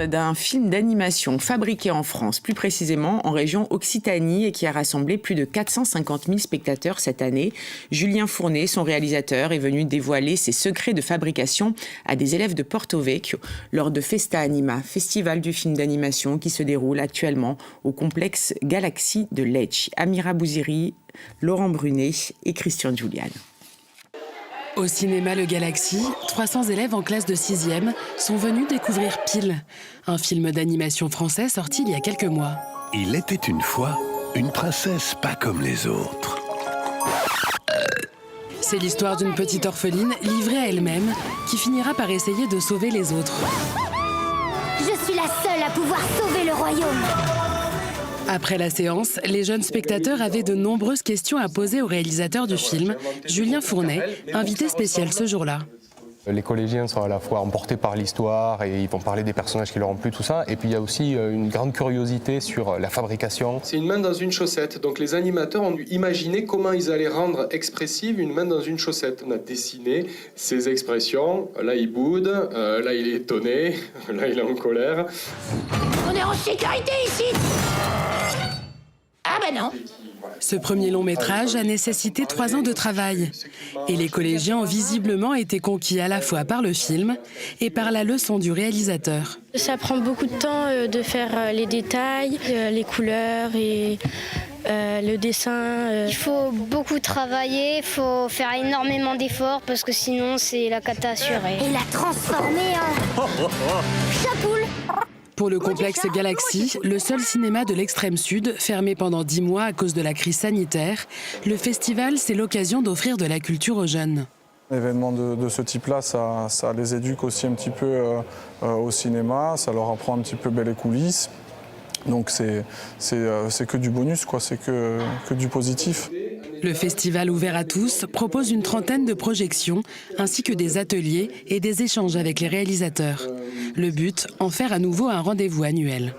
D'un film d'animation fabriqué en France, plus précisément en région Occitanie et qui a rassemblé plus de 450 000 spectateurs cette année. Julien Fournet, son réalisateur, est venu dévoiler ses secrets de fabrication à des élèves de Porto Vecchio lors de Festa Anima, festival du film d'animation qui se déroule actuellement au complexe Galaxy de Lecce. Amira Bouziri, Laurent Brunet et Christian Giuliani. Au cinéma Le Galaxy, 300 élèves en classe de 6e sont venus découvrir Pile, un film d'animation français sorti il y a quelques mois. Il était une fois une princesse pas comme les autres. C'est l'histoire d'une petite orpheline livrée à elle-même qui finira par essayer de sauver les autres. Je suis la seule à pouvoir sauver le royaume. Après la séance, les jeunes spectateurs avaient de nombreuses questions à poser au réalisateur du film, Julien Fournet, invité spécial ce jour-là. Les collégiens sont à la fois emportés par l'histoire et ils vont parler des personnages qui leur ont plu, tout ça. Et puis il y a aussi une grande curiosité sur la fabrication. C'est une main dans une chaussette. Donc les animateurs ont dû imaginer comment ils allaient rendre expressive une main dans une chaussette. On a dessiné ces expressions. Là, il boude. Là, il est étonné. Là, il est en colère. On est en sécurité ici. Ah ben non. Ce premier long métrage a nécessité 3 ans de travail. Et les collégiens ont visiblement été conquis à la fois par le film et par la leçon du réalisateur. Ça prend beaucoup de temps de faire les détails, les couleurs et le dessin. Il faut beaucoup travailler, il faut faire énormément d'efforts parce que sinon c'est la cata assurée. Et la transformer en chapoule. Pour le complexe Galaxy, le seul cinéma de l'extrême sud, fermé pendant 10 mois à cause de la crise sanitaire, le festival, c'est l'occasion d'offrir de la culture aux jeunes. Un événement de ce type-là, ça les éduque aussi un petit peu au cinéma, ça leur apprend un petit peu les coulisses. Donc c'est que du bonus, quoi. C'est que du positif. Le festival ouvert à tous propose une trentaine de projections, ainsi que des ateliers et des échanges avec les réalisateurs. Le but, en faire à nouveau un rendez-vous annuel.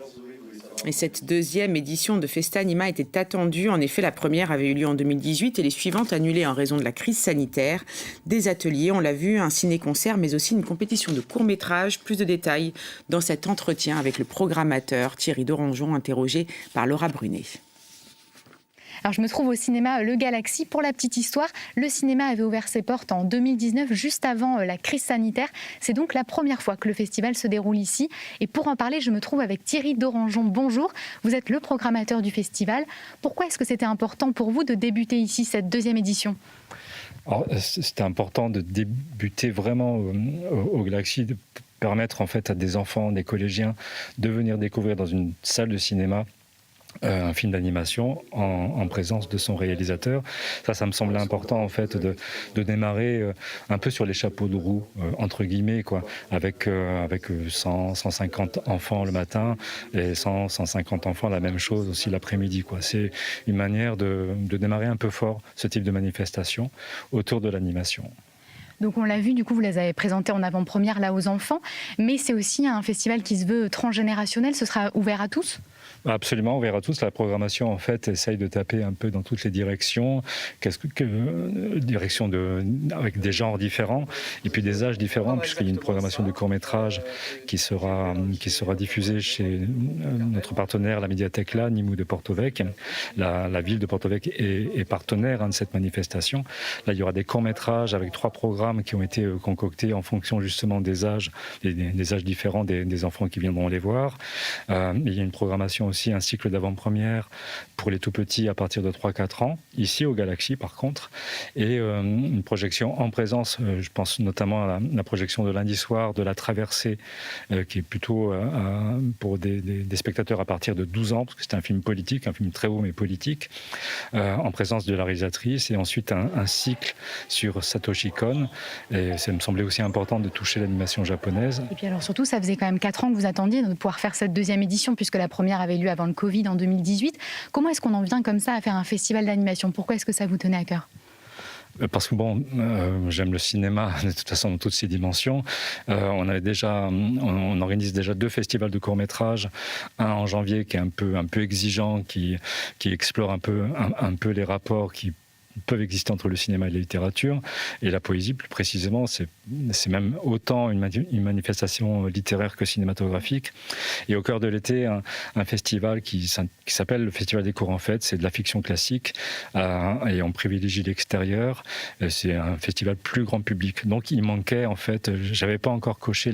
Et cette deuxième édition de Festa Anima était attendue. En effet, la première avait eu lieu en 2018 et les suivantes annulées en raison de la crise sanitaire. Des ateliers, on l'a vu, un ciné-concert, mais aussi une compétition de court-métrage. Plus de détails dans cet entretien avec le programmateur Thierry Dorangeon, interrogé par Laura Brunet. Alors je me trouve au cinéma Le Galaxy. Pour la petite histoire, le cinéma avait ouvert ses portes en 2019, juste avant la crise sanitaire. C'est donc la première fois que le festival se déroule ici. Et pour en parler, je me trouve avec Thierry Dorangeon. Bonjour, vous êtes le programmateur du festival. Pourquoi est-ce que c'était important pour vous de débuter ici cette deuxième édition ? Alors, c'était important de débuter vraiment au Galaxy, de permettre en fait à des enfants, des collégiens de venir découvrir dans une salle de cinéma un film d'animation en présence de son réalisateur. Ça me semblait important en fait de démarrer un peu sur les chapeaux de roue, entre guillemets, quoi, avec 100, 150 enfants le matin et 100, 150 enfants la même chose aussi l'après-midi, quoi. C'est une manière de démarrer un peu fort ce type de manifestation autour de l'animation. Donc on l'a vu, du coup vous les avez présentés en avant-première là aux enfants, mais c'est aussi un festival qui se veut transgénérationnel, ce sera ouvert à tous ? Absolument, ouvert à tous. La programmation, en fait, essaye de taper un peu dans toutes les directions, avec des genres différents et puis des âges différents, puisqu'il y a une programmation de court-métrage qui sera diffusée chez notre partenaire, la médiathèque Nîmes de Porto Vecchio. La ville de Porto Vecchio est partenaire de cette manifestation. Là, il y aura des courts-métrages avec 3 programmes qui ont été concoctés en fonction justement des âges différents des enfants qui viendront les voir. Il y a une programmation aussi, un cycle d'avant-première pour les tout-petits à partir de 3-4 ans, ici au Galaxy par contre, et une projection en présence, je pense notamment à la projection de lundi soir de La Traversée, qui est plutôt pour des spectateurs à partir de 12 ans, parce que c'est un film politique, un film très beau mais politique, en présence de la réalisatrice, et ensuite un cycle sur Satoshi Kon, et ça me semblait aussi important de toucher l'animation japonaise. Et puis alors surtout, ça faisait quand même 4 ans que vous attendiez de pouvoir faire cette deuxième édition, puisque la première avait lieu avant le Covid en 2018. Comment est-ce qu'on en vient comme ça à faire un festival d'animation ? Pourquoi est-ce que ça vous tenait à cœur ? Parce que j'aime le cinéma de toute façon dans toutes ses dimensions. On organise déjà 2 festivals de courts-métrages, un en janvier qui est un peu exigeant, qui explore un peu les rapports qui peuvent exister entre le cinéma et la littérature. Et la poésie, plus précisément, c'est même autant une manifestation littéraire que cinématographique. Et au cœur de l'été, un festival qui s'appelle le Festival des courants fêtes, c'est de la fiction classique, et on privilégie l'extérieur. C'est un festival plus grand public. Donc il manquait, en fait, j'avais pas encore coché